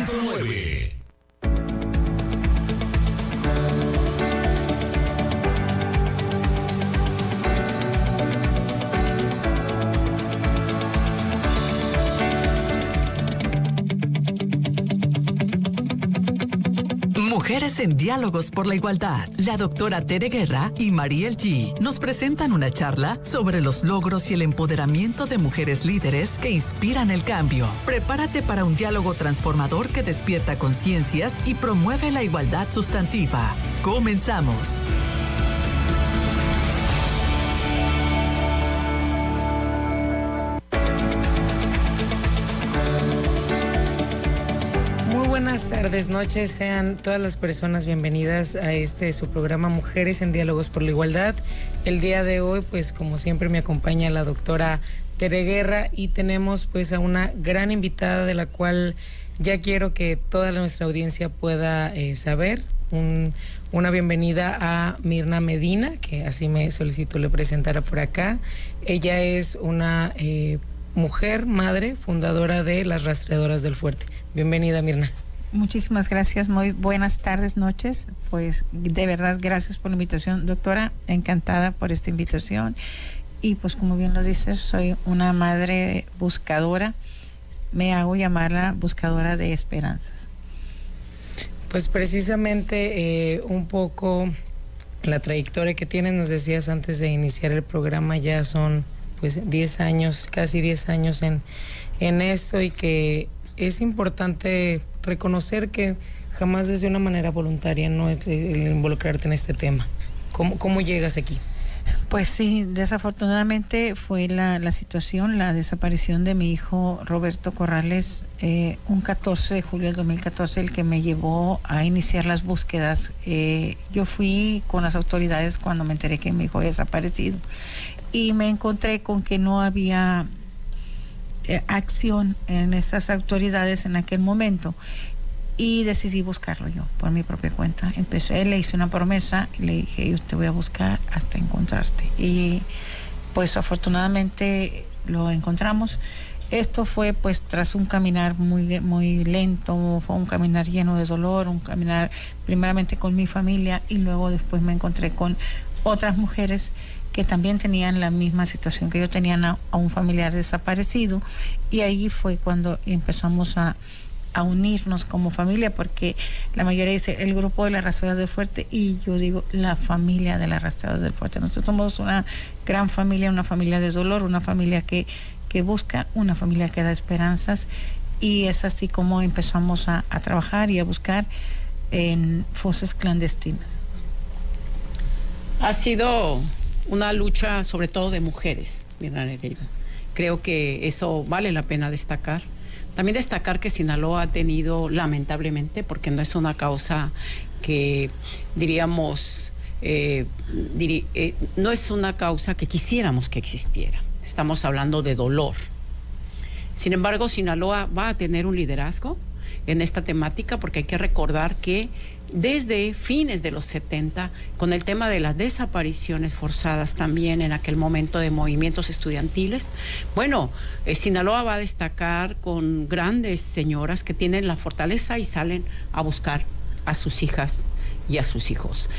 100.9. Mujeres en Diálogos por la Igualdad. La doctora Tere Guerra y Mariel G. nos presentan una charla sobre los logros y el empoderamiento de mujeres líderes que inspiran el cambio. Prepárate para un diálogo transformador que despierta conciencias y promueve la igualdad sustantiva. Comenzamos. Buenas tardes, noches, sean todas las personas bienvenidas a su programa Mujeres en Diálogos por la Igualdad. El día de hoy, pues como siempre me acompaña la doctora Tere Guerra y tenemos pues a una gran invitada de la cual ya quiero que toda nuestra audiencia pueda saber. Una bienvenida a Mirna Medina, que así me solicitó le presentara por acá. Ella es una mujer, madre, fundadora de las Rastreadoras del Fuerte. Bienvenida, Mirna. Muchísimas gracias, muy buenas tardes, noches. Pues de verdad, gracias por la invitación, doctora. Encantada por esta invitación. Y pues como bien lo dices, soy una madre buscadora. Me hago llamar la buscadora de esperanzas. Pues precisamente un poco la trayectoria que tienes, nos decías antes de iniciar el programa, ya son pues 10 años, casi 10 años en esto, y que es importante reconocer que jamás desde una manera voluntaria, no el involucrarte en este tema. ¿Cómo llegas aquí? Pues sí, desafortunadamente fue la situación, la desaparición de mi hijo Roberto Corrales, un 14 de julio del 2014, el que me llevó a iniciar las búsquedas. Yo fui con las autoridades cuando me enteré que mi hijo había desaparecido y me encontré con que no había acción en estas autoridades en aquel momento, y decidí buscarlo yo por mi propia cuenta. Le hice una promesa y le dije: yo te voy a buscar hasta encontrarte, y pues afortunadamente lo encontramos. Esto fue pues tras un caminar muy lento, fue un caminar lleno de dolor, un caminar primeramente con mi familia, y luego después me encontré con otras mujeres que también tenían la misma situación que yo, tenían a un familiar desaparecido, y ahí fue cuando empezamos a unirnos como familia, porque la mayoría dice el grupo de las Rastreadoras del Fuerte, y yo digo la familia de las Rastreadoras del Fuerte. Nosotros somos una gran familia, una familia de dolor, una familia que busca, una familia que da esperanzas, y es así como empezamos a trabajar y a buscar en fosas clandestinas. Ha sido una lucha sobre todo de mujeres, Mirna Nereida. Creo que eso vale la pena destacar. También destacar que Sinaloa ha tenido, lamentablemente, porque no es una causa que diríamos, no es una causa que quisiéramos que existiera. Estamos hablando de dolor. Sin embargo, Sinaloa va a tener un liderazgo en esta temática, porque hay que recordar que desde fines de los 70, con el tema de las desapariciones forzadas también en aquel momento de movimientos estudiantiles, bueno, Sinaloa va a destacar con grandes señoras que tienen la fortaleza y salen a buscar a sus hijas y a sus hijos.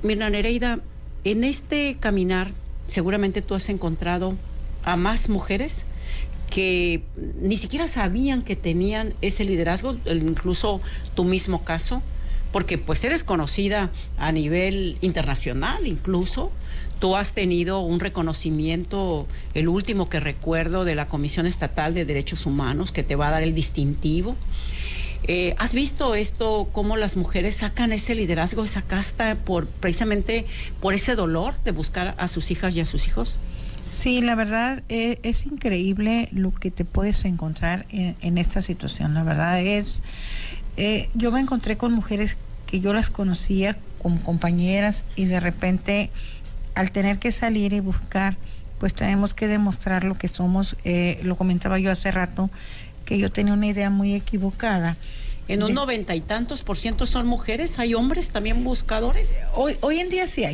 Mirna Nereida, en este caminar seguramente tú has encontrado a más mujeres que ni siquiera sabían que tenían ese liderazgo, incluso tu mismo caso, porque pues eres conocida a nivel internacional. Incluso tú has tenido un reconocimiento, el último que recuerdo, de la Comisión Estatal de Derechos Humanos, que te va a dar el distintivo. ¿Has visto esto, cómo las mujeres sacan ese liderazgo, esa casta, precisamente por ese dolor de buscar a sus hijas y a sus hijos? Sí, la verdad es increíble lo que te puedes encontrar en esta situación. La verdad es, yo me encontré con mujeres que yo las conocía como compañeras, y de repente al tener que salir y buscar, pues tenemos que demostrar lo que somos. Lo comentaba yo hace rato, que yo tenía una idea muy equivocada. En un 90 y tantos % son mujeres. ¿Hay hombres también buscadores? Hoy en día sí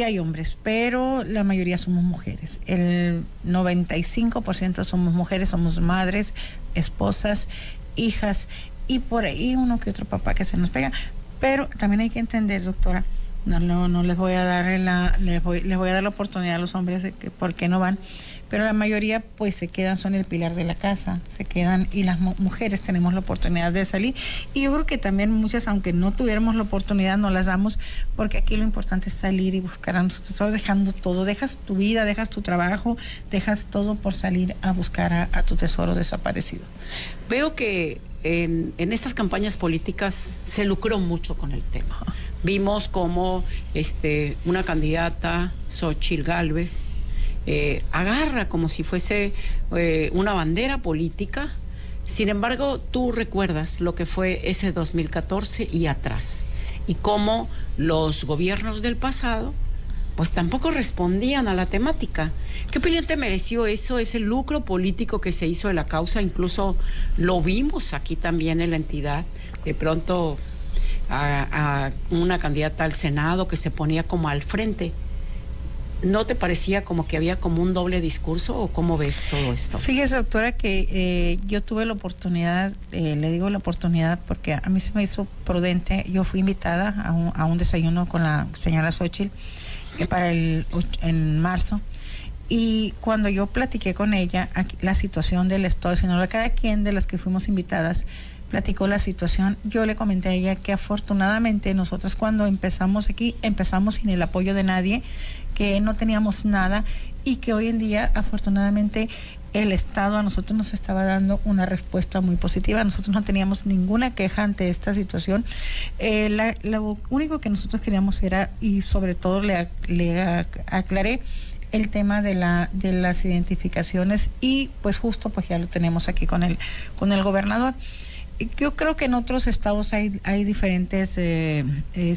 hay hombres, pero la mayoría somos mujeres. El 95% somos mujeres, somos madres, esposas, hijas, y por ahí uno que otro papá que se nos pega. Pero también hay que entender, doctora, no les voy a dar les voy a dar la oportunidad a los hombres de que por qué no van, pero la mayoría pues se quedan, son el pilar de la casa, se quedan, y las mujeres tenemos la oportunidad de salir, y yo creo que también muchas, aunque no tuviéramos la oportunidad, no las damos, porque aquí lo importante es salir y buscar a nuestros tesoros, dejando todo, dejas tu vida, dejas tu trabajo, dejas todo por salir a buscar a tu tesoro desaparecido. Veo que en estas campañas políticas se lucró mucho con el tema. Vimos como una candidata, Xóchitl Gálvez, agarra como si fuese una bandera política. Sin embargo, tú recuerdas lo que fue ese 2014 y atrás, y cómo los gobiernos del pasado pues tampoco respondían a la temática. ¿Qué opinión te mereció eso, ese lucro político que se hizo de la causa? Incluso lo vimos aquí también en la entidad, de pronto a una candidata al Senado que se ponía como al frente. ¿No te parecía como que había como un doble discurso, o cómo ves todo esto? Fíjese, doctora, que yo tuve la oportunidad, le digo la oportunidad porque a mí se me hizo prudente. Yo fui invitada a un desayuno con la señora Xóchitl en marzo, y cuando yo platiqué con ella la situación del estado de Sinaloa, cada quien de las que fuimos invitadas platicó la situación. Yo le comenté a ella que afortunadamente nosotros cuando empezamos aquí, empezamos sin el apoyo de nadie, que no teníamos nada, y que hoy en día afortunadamente el Estado a nosotros nos estaba dando una respuesta muy positiva. Nosotros no teníamos ninguna queja ante esta situación. Lo único que nosotros queríamos era, y sobre todo le aclaré, el tema de las identificaciones, y pues justo pues ya lo tenemos aquí con el gobernador. Yo creo que en otros estados hay diferentes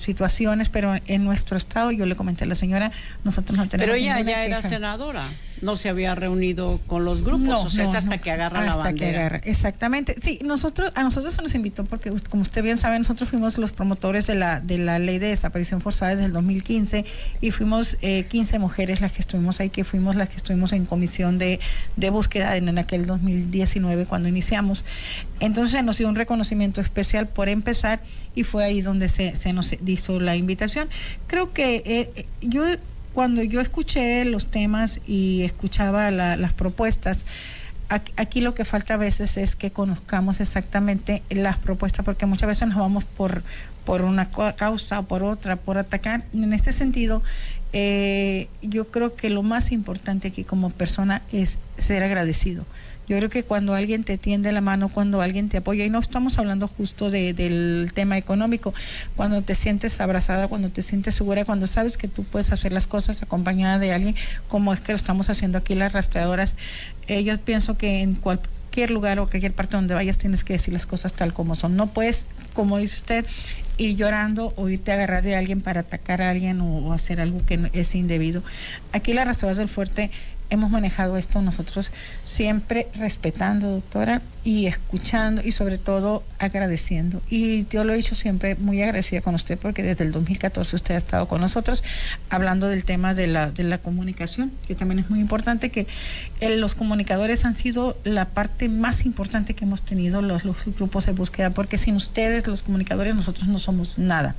situaciones, pero en nuestro estado, yo le comenté a la señora, nosotros no tenemos ninguna queja. Pero ella ya era senadora, no se había reunido con los grupos, o sea, es hasta que agarra la bandera. Hasta que agarra, exactamente. Sí, a nosotros se nos invitó porque, como usted bien sabe, nosotros fuimos los promotores de la ley de desaparición forzada desde el 2015, y fuimos 15 mujeres las que estuvimos ahí, que fuimos las que estuvimos en comisión de búsqueda en aquel 2019 cuando iniciamos. Entonces nos dio un reconocimiento especial por empezar, y fue ahí donde se nos hizo la invitación. Creo que cuando yo escuché los temas y escuchaba las propuestas, aquí lo que falta a veces es que conozcamos exactamente las propuestas, porque muchas veces nos vamos por una causa o por otra, por atacar. En este sentido, yo creo que lo más importante aquí como persona es ser agradecido. Yo creo que cuando alguien te tiende la mano, cuando alguien te apoya, y no estamos hablando justo del tema económico, cuando te sientes abrazada, cuando te sientes segura, cuando sabes que tú puedes hacer las cosas acompañada de alguien, como es que lo estamos haciendo aquí las rastreadoras, yo pienso que en cualquier lugar o cualquier parte donde vayas tienes que decir las cosas tal como son. No puedes, como dice usted, ir llorando o irte a agarrar de alguien para atacar a alguien o hacer algo que es indebido. Aquí las rastreadoras del Fuerte hemos manejado esto nosotros siempre respetando, doctora, y escuchando, y sobre todo agradeciendo. Y yo lo he dicho siempre, muy agradecida con usted, porque desde el 2014 usted ha estado con nosotros hablando del tema de la comunicación, que también es muy importante, que los comunicadores han sido la parte más importante que hemos tenido los grupos de búsqueda, porque sin ustedes, los comunicadores, nosotros no somos nada.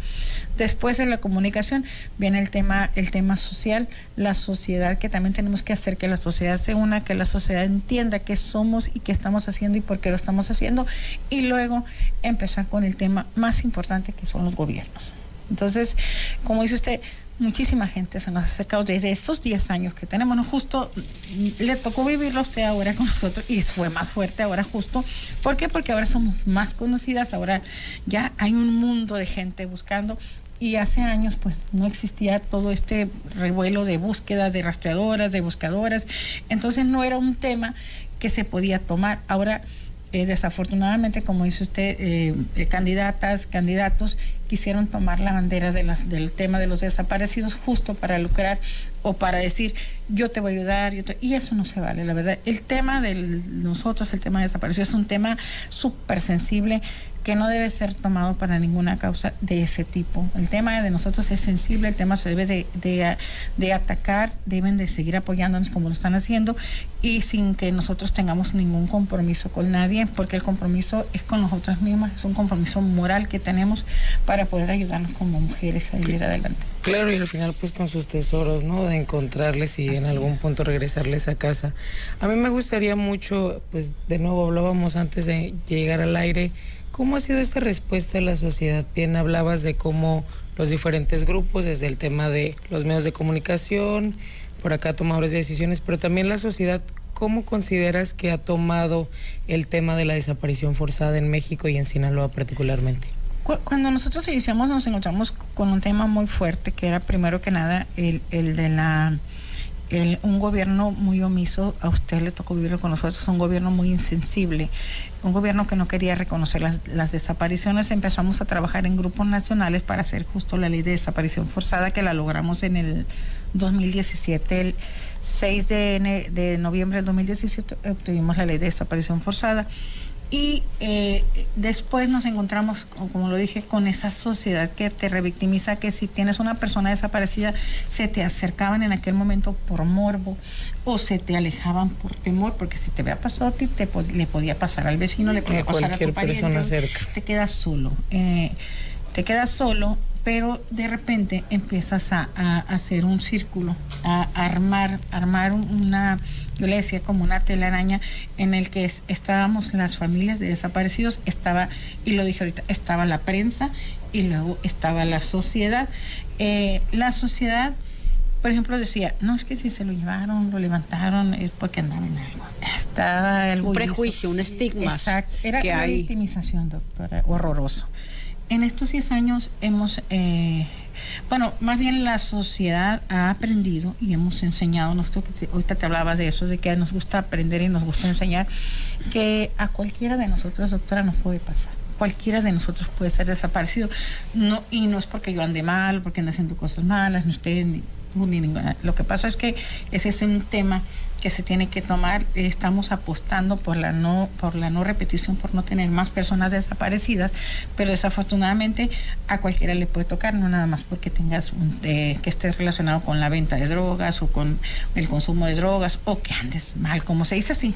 Después de la comunicación viene el tema social, la sociedad, que también tenemos que hacer que la sociedad se una, que la sociedad entienda qué somos y qué estamos haciendo y por qué lo estamos haciendo, y luego empezar con el tema más importante, que son los gobiernos. Entonces, como dice usted, muchísima gente se nos ha acercado desde esos 10 años que tenemos, ¿no? Justo le tocó vivirlo a usted ahora con nosotros, y fue más fuerte ahora justo. ¿Por qué? Porque ahora somos más conocidas, ahora ya hay un mundo de gente buscando. Y hace años pues no existía todo este revuelo de búsqueda, de rastreadoras, de buscadoras. Entonces no era un tema que se podía tomar. Ahora, desafortunadamente, como dice usted, candidatas, candidatos quisieron tomar la bandera del tema de los desaparecidos, justo para lucrar o para decir yo te voy a ayudar, y eso no se vale, la verdad. El tema de nosotros, el tema de desaparición es un tema súper sensible que no debe ser tomado para ninguna causa de ese tipo. El tema de nosotros es sensible, el tema se debe de atacar, deben de seguir apoyándonos como lo están haciendo y sin que nosotros tengamos ningún compromiso con nadie, porque el compromiso es con nosotras mismas, es un compromiso moral que tenemos para poder ayudarnos como mujeres a vivir adelante. Claro, y al final pues con sus tesoros, ¿no? De encontrarles y en algún punto regresarles a casa. A mí me gustaría mucho, pues de nuevo hablábamos antes de llegar al aire, ¿cómo ha sido esta respuesta de la sociedad? Bien, hablabas de cómo los diferentes grupos, desde el tema de los medios de comunicación, por acá tomadores de decisiones, pero también la sociedad, ¿cómo consideras que ha tomado el tema de la desaparición forzada en México y en Sinaloa particularmente? Cuando nosotros iniciamos nos encontramos con un tema muy fuerte, que era primero que nada el de un gobierno muy omiso. A usted le tocó vivirlo con nosotros, un gobierno muy insensible, un gobierno que no quería reconocer las desapariciones. Empezamos a trabajar en grupos nacionales para hacer justo la ley de desaparición forzada, que la logramos en el 2017, el 6 de noviembre del 2017 obtuvimos la ley de desaparición forzada. Y después nos encontramos, como lo dije, con esa sociedad que te revictimiza, que si tienes una persona desaparecida, se te acercaban en aquel momento por morbo o se te alejaban por temor, porque si te había pasado a ti, le podía pasar al vecino, le podía pasar a tu pariente, te quedas solo. Pero de repente empiezas a hacer un círculo, a armar una, yo le decía, como una telaraña en el que estábamos las familias de desaparecidos, y lo dije ahorita, estaba la prensa y luego estaba la sociedad. La sociedad, por ejemplo, decía, no, es que si se lo llevaron, lo levantaron, es porque andaba en algo. Estaba algo. Un prejuicio, un estigma. Exacto, era una victimización, doctora, horroroso. En estos 10 años hemos, más bien la sociedad ha aprendido y hemos enseñado, ahorita te hablabas de eso, de que nos gusta aprender y nos gusta enseñar, que a cualquiera de nosotros, doctora, nos puede pasar. Cualquiera de nosotros puede ser desaparecido. Y no es porque yo ande mal, porque ando haciendo cosas malas, ni usted, ni ninguna. Lo que pasa es que ese es un tema que se tiene que tomar. Estamos apostando por la no repetición, por no tener más personas desaparecidas, pero desafortunadamente a cualquiera le puede tocar, no nada más porque tengas que estés relacionado con la venta de drogas o con el consumo de drogas o que andes mal, como se dice así.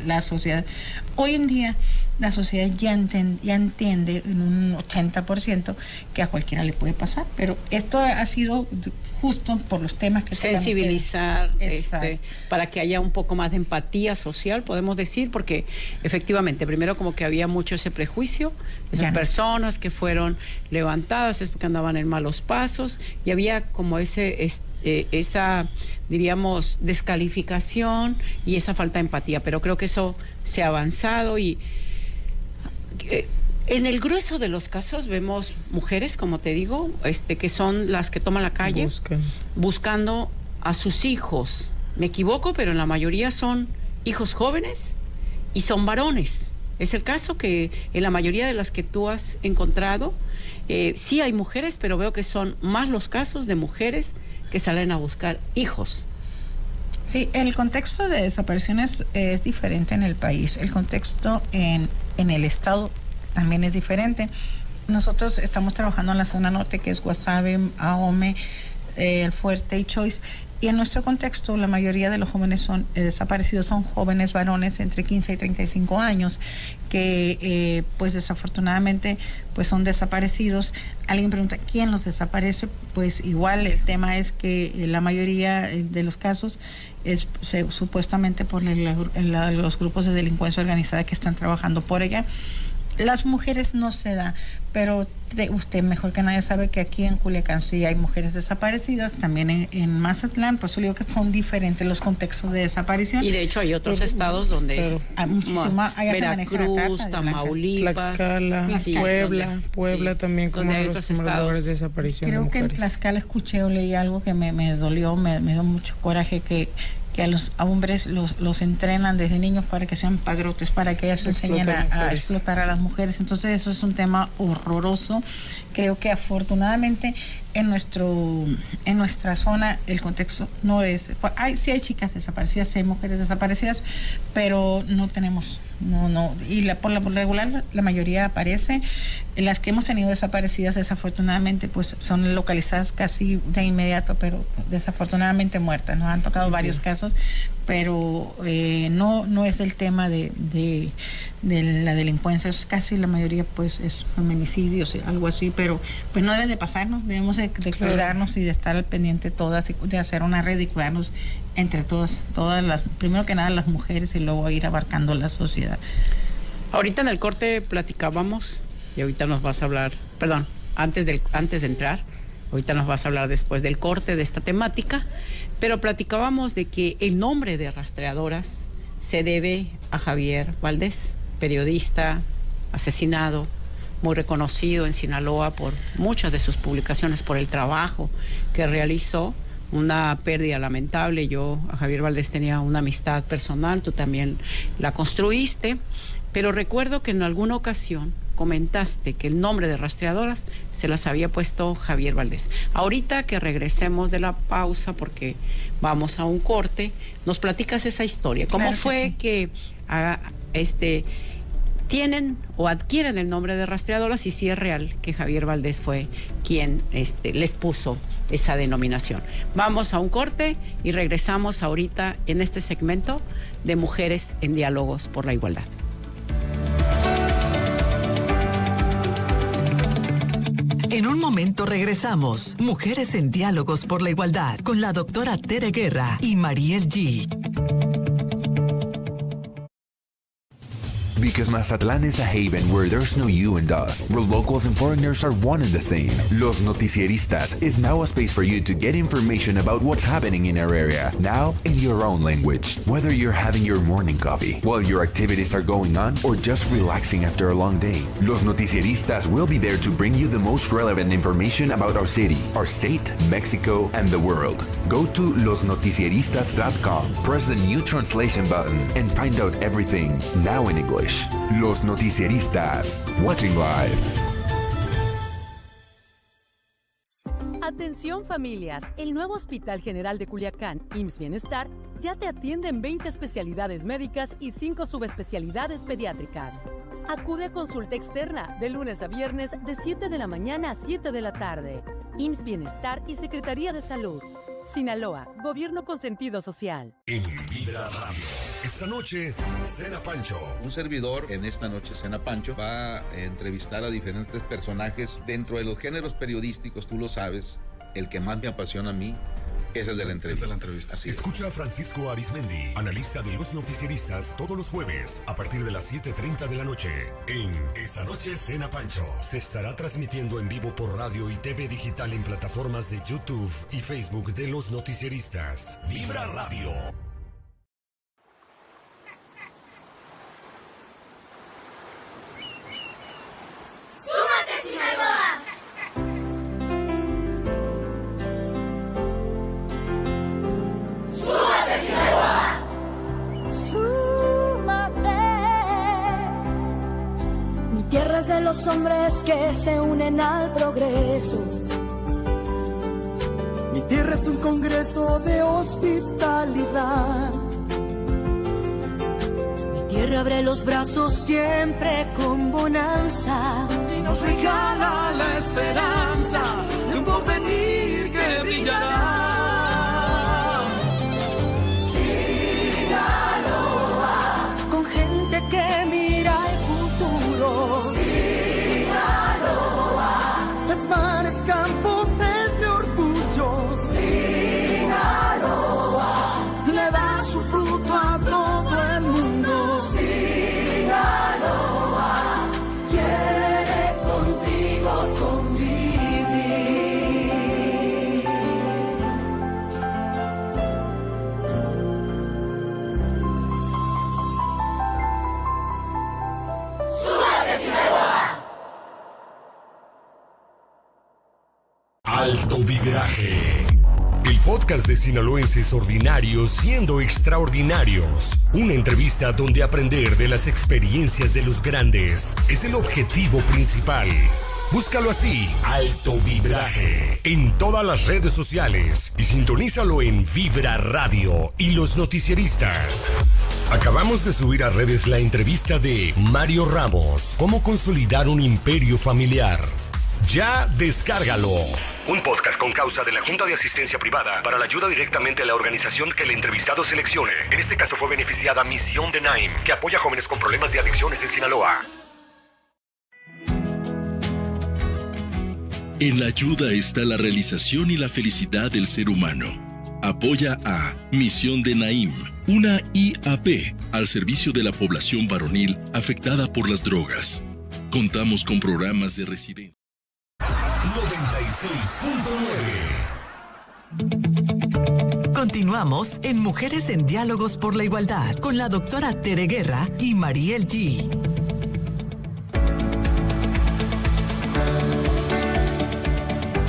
La sociedad hoy en día, la sociedad ya entiende en un 80% que a cualquiera le puede pasar, pero esto ha sido justo por los temas que sensibilizar, para que haya un poco más de empatía social, podemos decir, porque efectivamente, primero como que había mucho ese prejuicio, esas personas que fueron levantadas es porque andaban en malos pasos, y había como esa, diríamos, descalificación y esa falta de empatía, pero creo que eso se ha avanzado y en el grueso de los casos vemos mujeres, como te digo, que son las que toman la calle buscando a sus hijos. Me equivoco, pero en la mayoría son hijos jóvenes y son varones. Es el caso que en la mayoría de las que tú has encontrado, sí hay mujeres, pero veo que son más los casos de mujeres que salen a buscar hijos. Sí, el contexto de desapariciones es diferente en el país. El contexto en el estado también es diferente. Nosotros estamos trabajando en la zona norte, que es Guasave, Ahome, El Fuerte y Choice. Y en nuestro contexto, la mayoría de los jóvenes desaparecidos son jóvenes varones entre 15 y 35 años, que pues desafortunadamente pues son desaparecidos. Alguien pregunta, ¿quién los desaparece? Pues igual el tema es que la mayoría de los casos es supuestamente por los grupos de delincuencia organizada que están trabajando por ella. Las mujeres no se da, pero usted mejor que nadie sabe que aquí en Culiacán sí hay mujeres desaparecidas, también en Mazatlán, por eso digo que son diferentes los contextos de desaparición. Y de hecho hay otros estados donde hay muchísima, Veracruz, Tamaulipas, Tlaxcala, Puebla también como hay los otros estados de desaparición. Creo de que en Tlaxcala escuché o leí algo que me dolió, me dio mucho coraje, que que a los hombres los entrenan desde niños para que sean padrotes, para que ellas enseñen a explotar a las mujeres. Entonces eso es un tema horroroso. Creo que afortunadamente en nuestra zona el contexto no es... sí hay chicas desaparecidas, sí hay mujeres desaparecidas, pero no tenemos... y por lo regular la mayoría aparece. Las que hemos tenido desaparecidas desafortunadamente pues son localizadas casi de inmediato, pero desafortunadamente muertas. Nos han tocado varios casos, pero no es el tema de la delincuencia, es casi la mayoría pues es feminicidios, algo así, pero pues no debe de pasarnos, debemos de cuidarnos y de estar al pendiente todas, y de hacer una red y cuidarnos entre todas las, primero que nada las mujeres y luego ir abarcando la sociedad. Ahorita en el corte platicábamos y ahorita nos vas a hablar, perdón, antes de entrar, ahorita nos vas a hablar después del corte de esta temática, pero platicábamos de que el nombre de rastreadoras se debe a Javier Valdés, periodista asesinado, muy reconocido en Sinaloa por muchas de sus publicaciones, por el trabajo que realizó. Una pérdida lamentable. Yo a Javier Valdés tenía una amistad personal, tú también la construiste, pero recuerdo que en alguna ocasión comentaste que el nombre de rastreadoras se las había puesto Javier Valdés. Ahorita que regresemos de la pausa, porque vamos a un corte, nos platicas esa historia. ¿Cómo claro fue que tienen o adquieren el nombre de rastreadoras y si es real que Javier Valdés fue quien les puso esa denominación? Vamos a un corte y regresamos ahorita en este segmento de Mujeres en Diálogos por la Igualdad. En un momento regresamos. Mujeres en Diálogos por la Igualdad con la doctora Tere Guerra y Mariel G. Because Mazatlán is a haven where there's no you and us, where locals and foreigners are one and the same. Los Noticieristas is now a space for you to get information about what's happening in our area, now in your own language. Whether you're having your morning coffee, while your activities are going on, or just relaxing after a long day, Los Noticieristas will be there to bring you the most relevant information about our city, our state, Mexico, and the world. Go to losnoticieristas.com, press the new translation button, and find out everything, now in English. Los Noticieristas, watching live. Atención familias, el nuevo Hospital General de Culiacán, IMSS Bienestar, ya te atiende en 20 especialidades médicas y 5 subespecialidades pediátricas. Acude a consulta externa de lunes a viernes de 7 de la mañana a 7 de la tarde. IMSS Bienestar y Secretaría de Salud. Sinaloa, Gobierno con sentido social. En Vibra Radio, esta noche, Cena Pancho. Un servidor en esta noche, Cena Pancho, va a entrevistar a diferentes personajes dentro de los géneros periodísticos, tú lo sabes, el que más me apasiona a mí es el de la entrevista. Así Escucha a Francisco Arismendi, analista de Los Noticieristas, todos los jueves a partir de las 7:30 de la noche. En Esta Noche Cena Pancho se estará transmitiendo en vivo por radio y TV digital en plataformas de YouTube y Facebook de Los Noticieristas. Vibra Radio. Tierras de los hombres que se unen al progreso. Mi tierra es un congreso de hospitalidad. Mi tierra abre los brazos siempre con bonanza y nos regala la esperanza de un porvenir que brillará. Sinaloa, con gente que mira el futuro. Sinaloa, es mar, es campo, es de orgullo. Sinaloa, le da su fruto a todo el mundo. Sinaloa, quiere contigo convivir. ¡Súbete, Sinaloa! Alto Vibraje, el podcast de sinaloenses ordinarios siendo extraordinarios. Una entrevista donde aprender de las experiencias de los grandes es el objetivo principal. Búscalo así, Alto Vibraje, en todas las redes sociales y sintonízalo en Vibra Radio y Los Noticieristas. Acabamos de subir a redes la entrevista de Mario Ramos, cómo consolidar un imperio familiar. Ya descárgalo. Un podcast con causa de la Junta de Asistencia Privada para la ayuda directamente a la organización que el entrevistado seleccione. En este caso fue beneficiada Misión de Naim, que apoya a jóvenes con problemas de adicciones en Sinaloa. En la ayuda está la realización y la felicidad del ser humano. Apoya a Misión de Naim, una IAP al servicio de la población varonil afectada por las drogas. Contamos con programas de residencia. 96.9. Continuamos en Mujeres en Diálogos por la Igualdad con la doctora Tere Guerra y Mariel G.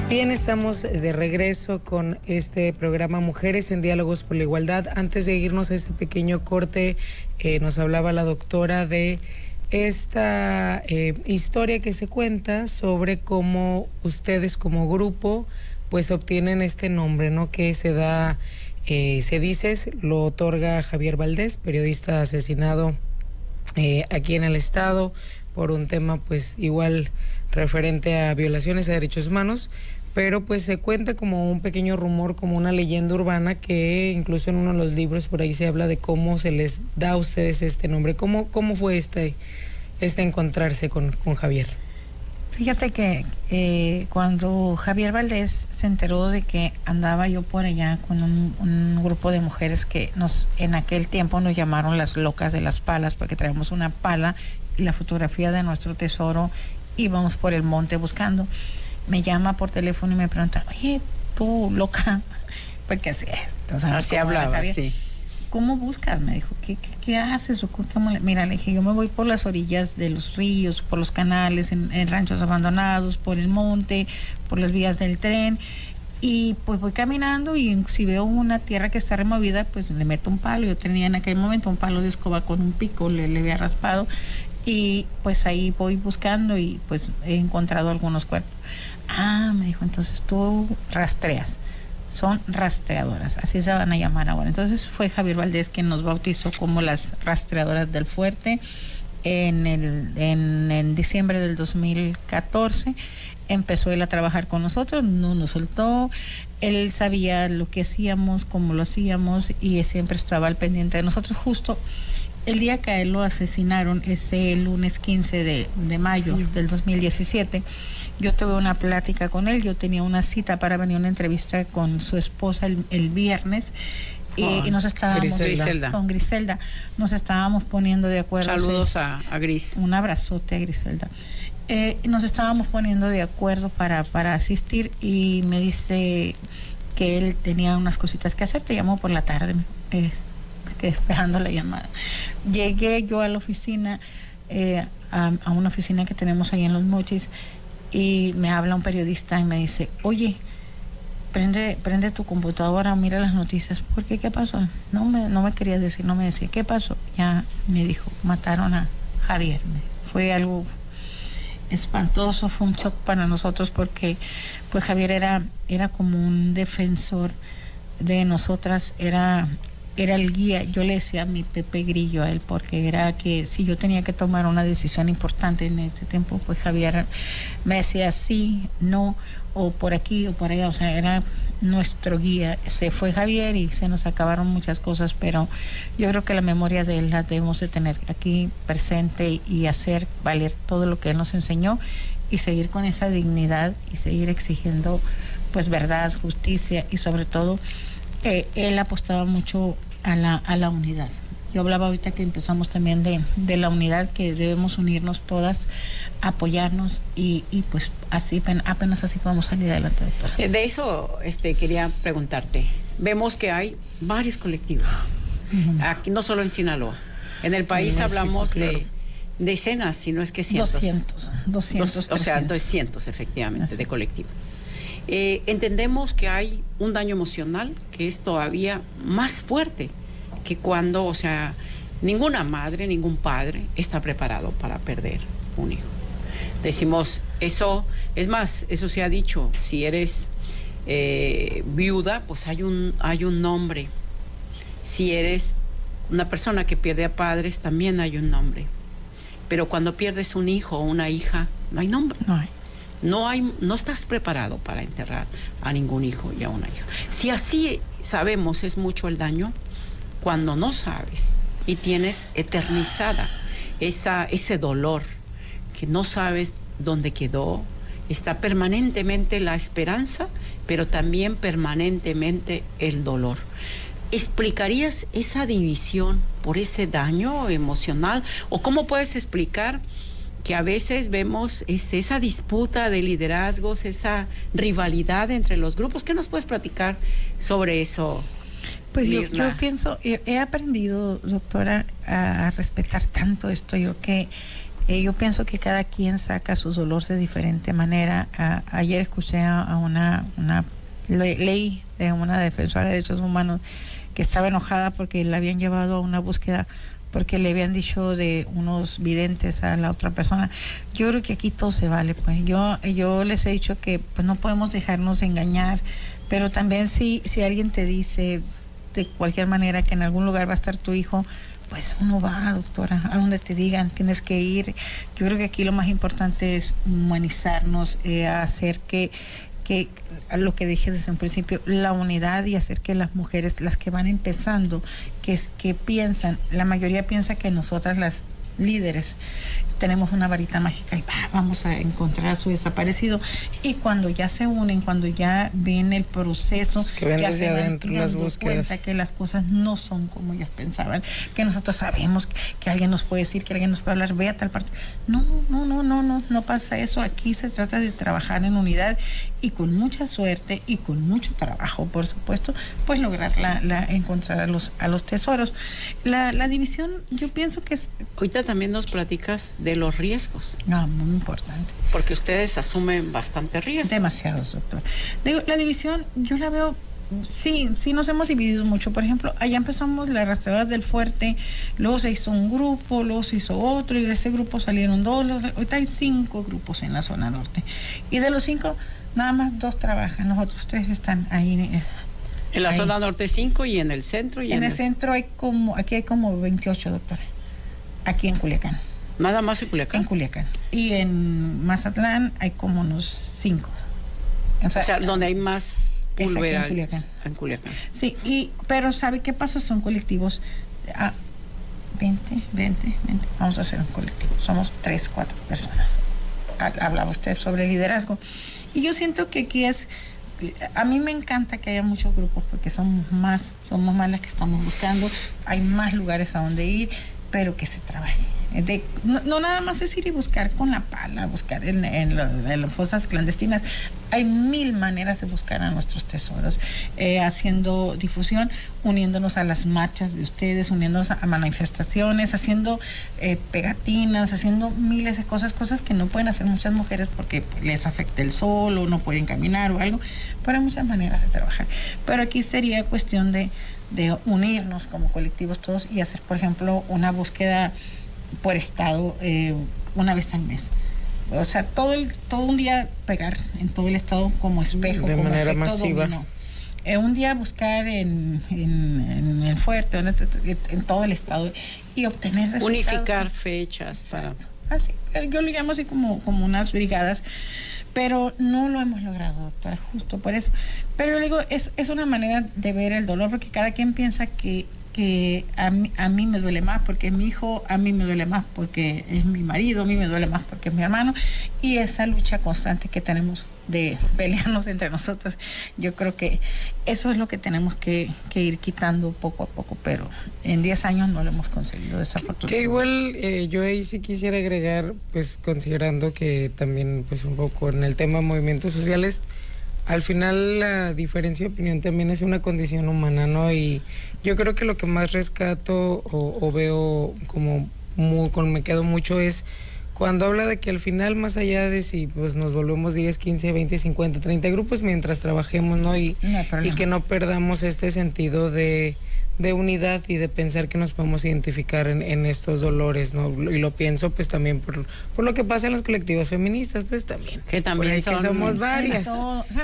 Bien, estamos de regreso con este programa Mujeres en Diálogos por la Igualdad. Antes de irnos a este pequeño corte, nos hablaba la doctora de esta historia que se cuenta sobre cómo ustedes como grupo pues obtienen este nombre, ¿no? Que se da, se dice, lo otorga Javier Valdés, periodista asesinado aquí en el estado por un tema pues igual referente a violaciones a derechos humanos, pero pues se cuenta como un pequeño rumor, como una leyenda urbana, que incluso en uno de los libros por ahí se habla de cómo se les da a ustedes este nombre. ¿Cómo fue este encontrarse con Javier? Fíjate que cuando Javier Valdés se enteró de que andaba yo por allá con un grupo de mujeres que en aquel tiempo nos llamaron las locas de las palas, porque traíamos una pala y la fotografía de nuestro tesoro, íbamos por el monte buscando. Me llama por teléfono y me pregunta, oye, tú loca, porque así hablaba, sí. ¿Cómo buscas? Me dijo, ¿qué haces? Mira, le dije, yo me voy por las orillas de los ríos, por los canales, en ranchos abandonados, por el monte, por las vías del tren, y pues voy caminando y si veo una tierra que está removida, pues le meto un palo. Yo tenía en aquel momento un palo de escoba con un pico, le había raspado, y pues ahí voy buscando y pues he encontrado algunos cuerpos. Me dijo, entonces tú rastreas. Son rastreadoras, así se van a llamar ahora. Entonces fue Javier Valdés quien nos bautizó como las rastreadoras del fuerte. En diciembre del 2014 empezó él a trabajar con nosotros, no nos soltó. Él sabía lo que hacíamos, cómo lo hacíamos, y siempre estaba al pendiente de nosotros. Justo el día que a él lo asesinaron, ese lunes 15 de mayo del 2017, yo tuve una plática con él. Yo tenía una cita para venir a una entrevista con su esposa el viernes, y nos estábamos con Griselda, nos estábamos poniendo de acuerdo. Saludos a Gris. Un abrazote a Griselda. Nos estábamos poniendo de acuerdo para asistir, y me dice que él tenía unas cositas que hacer. Te llamó por la tarde, quedé esperando la llamada. Llegué yo a la oficina, a una oficina que tenemos ahí en Los Mochis, y me habla un periodista y me dice, oye, prende tu computadora, mira las noticias. ¿Por qué? ¿Qué pasó? No me quería decir, no me decía, ¿qué pasó? Ya me dijo, mataron a Javier. Fue algo espantoso, fue un shock para nosotros, porque pues Javier era como un defensor de nosotras, era el guía. Yo le decía a mi Pepe Grillo a él, porque era que si yo tenía que tomar una decisión importante en ese tiempo, pues Javier me decía sí, no, o por aquí o por allá. O sea, era nuestro guía. Se fue Javier y se nos acabaron muchas cosas, pero yo creo que la memoria de él la debemos de tener aquí presente y hacer valer todo lo que él nos enseñó, y seguir con esa dignidad y seguir exigiendo pues verdad, justicia, y sobre todo él apostaba mucho a la unidad. Yo hablaba ahorita que empezamos también de la unidad, que debemos unirnos todas, apoyarnos, y pues así apenas así podemos salir adelante, doctora. De eso quería preguntarte. Vemos que hay varios colectivos, aquí no solo en Sinaloa. En el país sí, hablamos claro, de decenas, si no es que cientos. 200, o sea, 200 efectivamente, sí, de colectivos. Entendemos que hay un daño emocional que es todavía más fuerte que cuando, o sea, ninguna madre, ningún padre está preparado para perder un hijo. Decimos, eso, es más, eso se ha dicho, si eres viuda, pues hay un nombre. Si eres una persona que pierde a padres, también hay un nombre. Pero cuando pierdes un hijo o una hija, no hay nombre. No estás preparado para enterrar a ningún hijo y a una hija. Si así sabemos es mucho el daño, cuando no sabes y tienes eternizada ese dolor, que no sabes dónde quedó, está permanentemente la esperanza, pero también permanentemente el dolor. ¿Explicarías esa división por ese daño emocional? ¿O cómo puedes explicar que a veces vemos esa disputa de liderazgos, esa rivalidad entre los grupos? ¿Qué nos puedes platicar sobre eso? Pues yo pienso, he aprendido, doctora, a respetar tanto esto, yo pienso que cada quien saca su dolor de diferente manera. Ayer escuché a una ley de una defensora de derechos humanos que estaba enojada porque la habían llevado a una búsqueda porque le habían dicho de unos videntes a la otra persona. Yo creo que aquí todo se vale, pues. Yo les he dicho que pues no podemos dejarnos engañar, pero también si alguien te dice de cualquier manera que en algún lugar va a estar tu hijo, pues uno va, doctora, a donde te digan, tienes que ir. Yo creo que aquí lo más importante es humanizarnos, hacer que lo que dije desde un principio, la unidad, y hacer que las mujeres, las que van empezando, que piensan, la mayoría piensa que nosotras las líderes tenemos una varita mágica y vamos a encontrar a su desaparecido, y cuando ya se unen, cuando ya ven el proceso, que ven ya desde se van adentro las dando búsquedas, cuenta que las cosas no son como ellas pensaban, que nosotros sabemos que alguien nos puede decir, que alguien nos puede hablar, ve a tal parte. No pasa eso. Aquí se trata de trabajar en unidad y con mucha suerte y con mucho trabajo, por supuesto, pues lograr encontrar a los tesoros. La división, yo pienso que es... Ahorita también nos platicas de los riesgos. No, muy importante. Porque ustedes asumen bastante riesgo. Demasiados, doctor. Digo, la división, yo la veo, sí nos hemos dividido mucho. Por ejemplo, allá empezamos las rastreadoras del fuerte, luego se hizo un grupo, luego se hizo otro, y de ese grupo salieron 2, ahorita hay 5 grupos en la zona norte. Y de los 5, nada más 2 trabajan, los otros 3 están ahí. En la zona norte 5 y en el centro. En el centro aquí hay como 28, doctora. Aquí en Culiacán. ¿Nada más en Culiacán? En Culiacán. Y en Mazatlán hay como unos 5. O sea, donde hay más pulveras. En Culiacán. Sí, pero ¿sabe qué pasa? Son colectivos. 20. Vamos a hacer un colectivo. Somos 3, 4 personas. Hablaba usted sobre liderazgo. Y yo siento que aquí a mí me encanta que haya muchos grupos porque somos más las que estamos buscando. Hay más lugares a donde ir, pero que se trabaje. No nada más es ir y buscar con la pala, buscar en las fosas clandestinas. Hay 1000 maneras de buscar a nuestros tesoros, haciendo difusión, uniéndonos a las marchas de ustedes, uniéndonos a manifestaciones, haciendo pegatinas, haciendo miles de cosas que no pueden hacer muchas mujeres porque les afecta el sol o no pueden caminar o algo, pero hay muchas maneras de trabajar. Pero aquí sería cuestión de unirnos como colectivos todos y hacer, por ejemplo, una búsqueda por estado una vez al mes. O sea, todo un día pegar en todo el estado como espejo, de como manera efecto masiva. dominó. Un día buscar en el fuerte, en todo el estado, y obtener resultados. Unificar fechas. Así, yo lo llamo así como unas brigadas, pero no lo hemos logrado, doctora, justo por eso. Pero yo digo, es una manera de ver el dolor, porque cada quien piensa que a mí me duele más porque es mi hijo, a mí me duele más porque es mi marido, a mí me duele más porque es mi hermano, y esa lucha constante que tenemos de pelearnos entre nosotros, yo creo que eso es lo que tenemos que ir quitando poco a poco, pero en 10 años no lo hemos conseguido, desafortunadamente. Que igual yo ahí sí quisiera agregar, pues considerando que también pues un poco en el tema de movimientos sociales, al final la diferencia de opinión también es una condición humana, ¿no? Y yo creo que lo que más rescato o veo como me quedo mucho es cuando habla de que al final, más allá de si pues nos volvemos 10, 15, 20, 50, 30 grupos, mientras trabajemos, ¿no? Y que no perdamos este sentido de unidad y de pensar que nos podemos identificar en estos dolores, ¿no? Y lo pienso pues también por lo que pasa en los colectivos feministas, pues también. Que también que somos varias.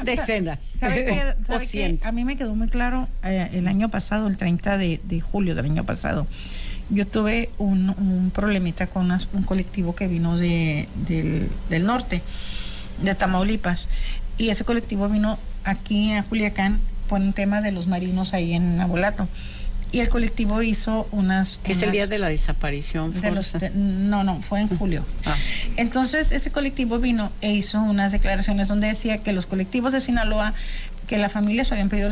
Decenas. ¿Sabe qué? A mí me quedó muy claro el año pasado, el 30 de julio del año pasado. Yo tuve un problemita con un colectivo que vino del norte, de Tamaulipas, y ese colectivo vino aquí a Culiacán por un tema de los marinos ahí en Nabolato. Y el colectivo hizo que es el día de la desaparición. No, fue en julio. Entonces ese colectivo vino e hizo unas declaraciones donde decía que los colectivos de Sinaloa, que las familias habían pedido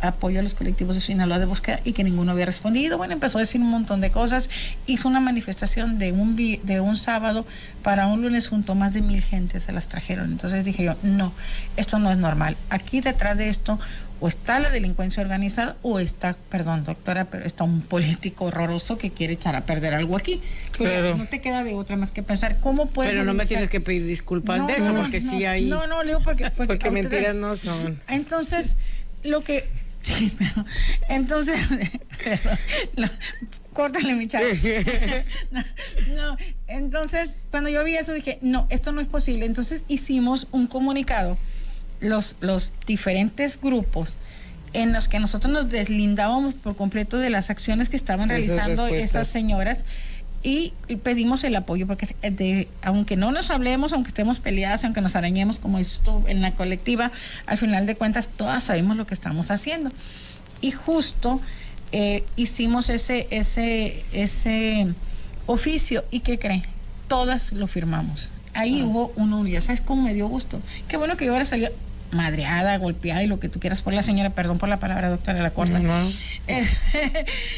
apoyo a los colectivos de Sinaloa de búsqueda y que ninguno había respondido. Bueno, empezó a decir un montón de cosas. Hizo una manifestación de un sábado para un lunes, junto a más de 1,000 gentes, se las trajeron. Entonces dije yo, no, esto no es normal. Aquí detrás de esto o está la delincuencia organizada o está, perdón doctora, pero está un político horroroso que quiere echar a perder algo aquí. Pero no te queda de otra más que pensar cómo puede. Pero no me tienes que pedir disculpas de eso, porque sí hay. No, Leo, porque mentiras no son. Entonces, córtale, mi chavo. No, entonces, cuando yo vi eso dije, no, esto no es posible. Entonces hicimos un comunicado, los diferentes grupos, en los que nosotros nos deslindábamos por completo de las acciones que estaban realizando esas señoras, y pedimos el apoyo, porque aunque no nos hablemos, aunque estemos peleadas, aunque nos arañemos, como dices tú, en la colectiva, al final de cuentas todas sabemos lo que estamos haciendo. Y justo hicimos ese oficio, y ¿qué creen? Todas lo firmamos. Ahí hubo una unidad. ¿Sabes cómo me dio gusto? Qué bueno que yo ahora salió madreada, golpeada y lo que tú quieras por la señora, perdón por la palabra, doctora, la corta.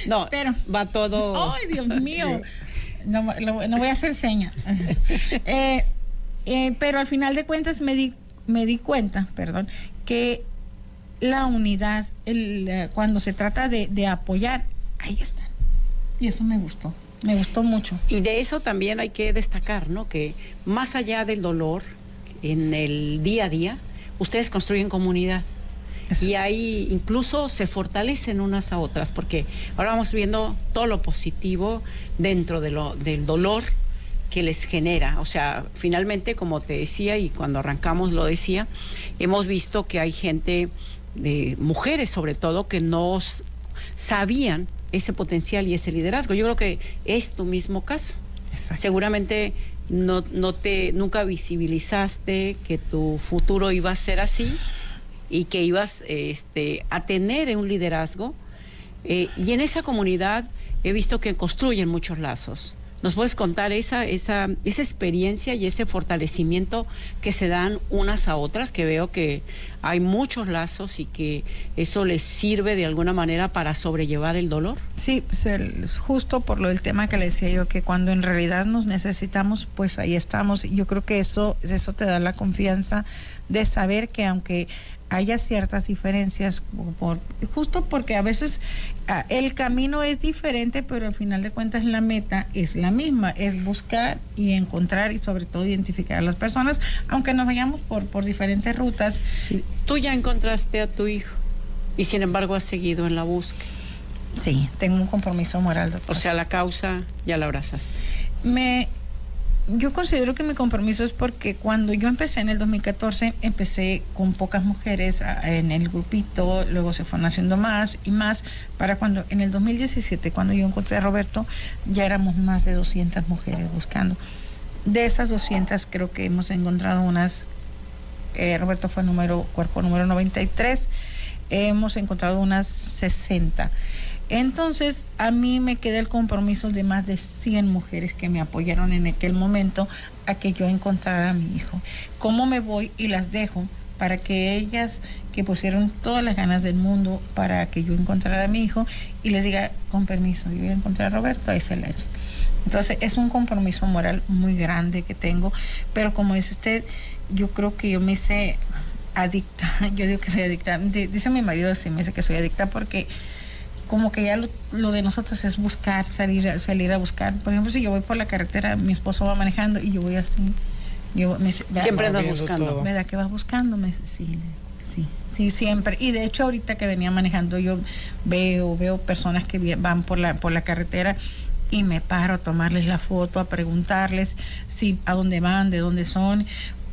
No, pero va todo. ¡Ay, Dios mío! No voy a hacer seña. Pero al final de cuentas me di cuenta, que la unidad, cuando se trata de apoyar, ahí están. Y eso me gustó mucho. Y de eso también hay que destacar, ¿no? Que más allá del dolor, en el día a día, ustedes construyen comunidad. Eso. Y ahí incluso se fortalecen unas a otras, porque ahora vamos viendo todo lo positivo dentro del dolor que les genera. O sea, finalmente, como te decía, y cuando arrancamos lo decía, hemos visto que hay gente, mujeres sobre todo, que no sabían ese potencial y ese liderazgo. Yo creo que es tu mismo caso. Exacto. Seguramente nunca visibilizaste que tu futuro iba a ser así y que ibas a tener un liderazgo. Y en esa comunidad he visto que construyen muchos lazos. ¿Nos puedes contar esa experiencia y ese fortalecimiento que se dan unas a otras? Que veo que hay muchos lazos y que eso les sirve de alguna manera para sobrellevar el dolor. Sí, pues justo por lo del tema que le decía yo, que cuando en realidad nos necesitamos, pues ahí estamos. Yo creo que eso te da la confianza de saber que aunque haya ciertas diferencias, justo porque a veces el camino es diferente, pero al final de cuentas la meta es la misma, es buscar y encontrar y sobre todo identificar a las personas, aunque nos vayamos por diferentes rutas. Tú ya encontraste a tu hijo y sin embargo has seguido en la búsqueda. Sí, tengo un compromiso moral, doctor. O sea, la causa ya la abrazaste. Yo considero que mi compromiso es porque cuando yo empecé en el 2014, empecé con pocas mujeres en el grupito, luego se fueron haciendo más y más, para cuando en el 2017, cuando yo encontré a Roberto, ya éramos más de 200 mujeres buscando. De esas 200 creo que hemos encontrado unas, Roberto fue cuerpo número 93, hemos encontrado unas 60. Entonces, a mí me queda el compromiso de más de 100 mujeres que me apoyaron en aquel momento a que yo encontrara a mi hijo. ¿Cómo me voy y las dejo para que ellas, que pusieron todas las ganas del mundo para que yo encontrara a mi hijo, y les diga, con permiso, yo voy a encontrar a Roberto, ahí se la echo? Entonces, es un compromiso moral muy grande que tengo, pero como dice usted, yo creo que yo me hice adicta. Yo digo que soy adicta. Dice mi marido, sí, me dice que soy adicta porque como que ya lo de nosotros es buscar, salir a buscar. Por ejemplo, si yo voy por la carretera, mi esposo va manejando y yo voy así. Siempre andas buscando. ¿Verdad que vas buscando? Me dice, sí, siempre. Y de hecho, ahorita que venía manejando, yo veo personas que van por la carretera y me paro a tomarles la foto, a preguntarles a dónde van, de dónde son.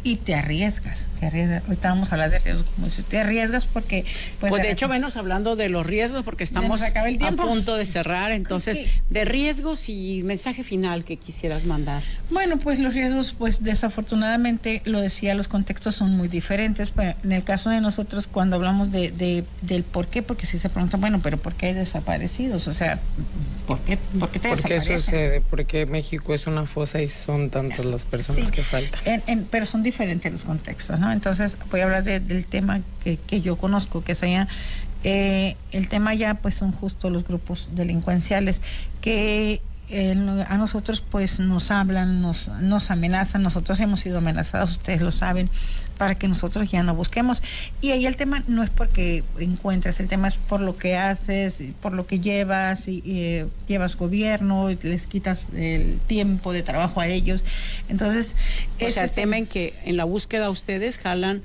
Y te arriesgas. Ahorita vamos a hablar de riesgos. Como si te arriesgas porque... Pues de hecho, venos hablando de los riesgos porque estamos a punto de cerrar. Entonces, de riesgos y mensaje final que quisieras mandar. Bueno, pues los riesgos, pues desafortunadamente, lo decía, los contextos son muy diferentes. Pero en el caso de nosotros, cuando hablamos del por qué, porque si se pregunta, bueno, pero ¿por qué hay desaparecidos? O sea, ¿por qué te desaparecen? ¿Por qué sucede? ¿Por qué México es una fosa y son tantas las personas que faltan? Pero son diferentes los contextos, ¿no? Entonces voy a hablar del tema que yo conozco, que sea el tema ya pues son justo los grupos delincuenciales que a nosotros pues nos hablan, nos amenazan. Nosotros hemos sido amenazados, ustedes lo saben, para que nosotros ya no busquemos. Y ahí el tema no es porque encuentres, el tema es por lo que haces, por lo que llevas, y llevas gobierno, y les quitas el tiempo de trabajo a ellos. Entonces, o sea, temen que en la búsqueda ustedes jalan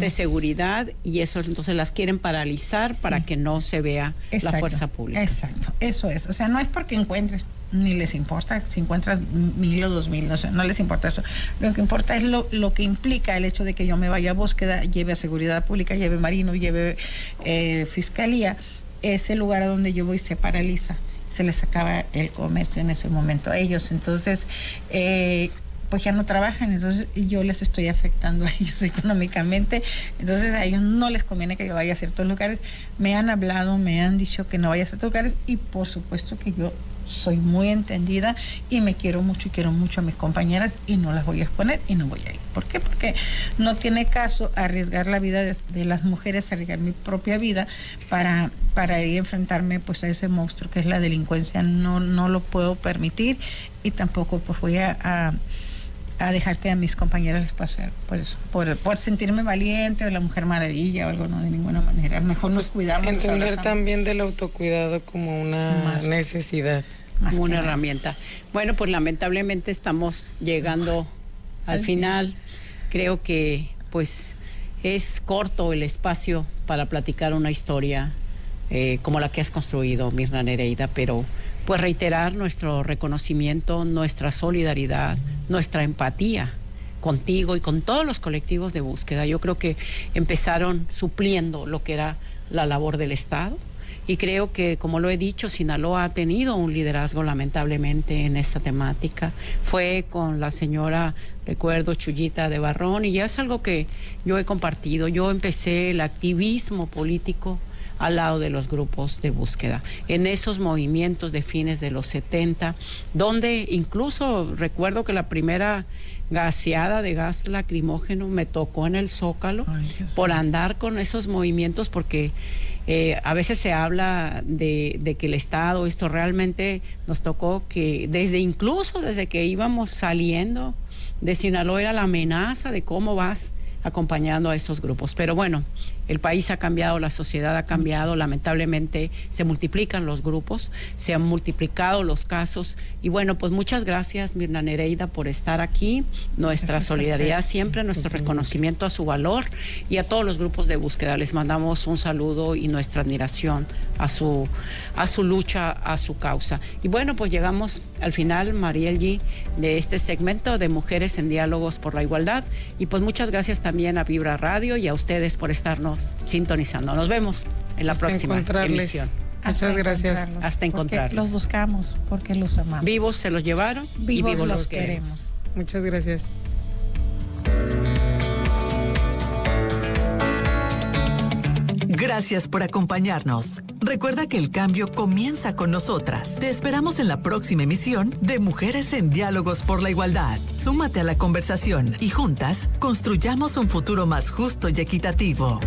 seguridad y eso, entonces las quieren paralizar para que no se vea la fuerza pública. Exacto, eso es. O sea, no es porque encuentres, ni les importa si encuentras 1,000 o 2,000, no les importa eso. Lo que importa es lo que implica el hecho de que yo me vaya a búsqueda, lleve a seguridad pública, lleve marino, lleve fiscalía. Ese lugar a donde yo voy se paraliza, se les acaba el comercio en ese momento a ellos. Entonces, pues ya no trabajan, entonces yo les estoy afectando a ellos económicamente, entonces a ellos no les conviene que yo vaya a ciertos lugares. Me han hablado, me han dicho que no vaya a ciertos lugares y por supuesto que yo soy muy entendida y me quiero mucho y quiero mucho a mis compañeras y no las voy a exponer y no voy a ir. ¿Por qué? Porque no tiene caso arriesgar la vida de las mujeres, arriesgar mi propia vida para ir a enfrentarme pues a ese monstruo que es la delincuencia. No lo puedo permitir y tampoco pues voy a dejar que a mis compañeras les pase por eso, por sentirme valiente o la Mujer Maravilla o algo, no, de ninguna manera. Mejor nos cuidamos. Entender también del autocuidado como una necesidad. Como una herramienta. Bueno, pues lamentablemente estamos llegando al final. Creo que pues es corto el espacio para platicar una historia como la que has construido, Mirna Nereida, pero pues reiterar nuestro reconocimiento, nuestra solidaridad, nuestra empatía contigo y con todos los colectivos de búsqueda. Yo creo que empezaron supliendo lo que era la labor del Estado y creo que, como lo he dicho, Sinaloa ha tenido un liderazgo lamentablemente en esta temática. Fue con la señora, recuerdo, Chuyita de Barrón, y ya es algo que yo he compartido. Yo empecé el activismo político al lado de los grupos de búsqueda, en esos movimientos de fines de los 70, donde incluso recuerdo que la primera gaseada de gas lacrimógeno me tocó en el Zócalo por andar con esos movimientos, porque a veces se habla de que el Estado, esto realmente nos tocó que desde que íbamos saliendo de Sinaloa era la amenaza de cómo vas acompañando a esos grupos. Pero bueno, el país ha cambiado, la sociedad ha cambiado, lamentablemente se multiplican los grupos, se han multiplicado los casos y bueno, pues muchas gracias, Mirna Nereida, por estar aquí, nuestra solidaridad siempre, nuestro reconocimiento a su valor y a todos los grupos de búsqueda. Les mandamos un saludo y nuestra admiración a su lucha, a su causa. Y bueno, pues llegamos al final, Mariel G., de este segmento de Mujeres en Diálogos por la Igualdad y pues muchas gracias también a Vibra Radio y a ustedes por estarnos sintonizando. Nos vemos en la próxima emisión. Muchas gracias. Hasta encontrarlos. Los buscamos, porque los amamos. Vivos se los llevaron y vivos los queremos. Muchas gracias. Gracias por acompañarnos. Recuerda que el cambio comienza con nosotras. Te esperamos en la próxima emisión de Mujeres en Diálogos por la Igualdad. Súmate a la conversación y juntas construyamos un futuro más justo y equitativo.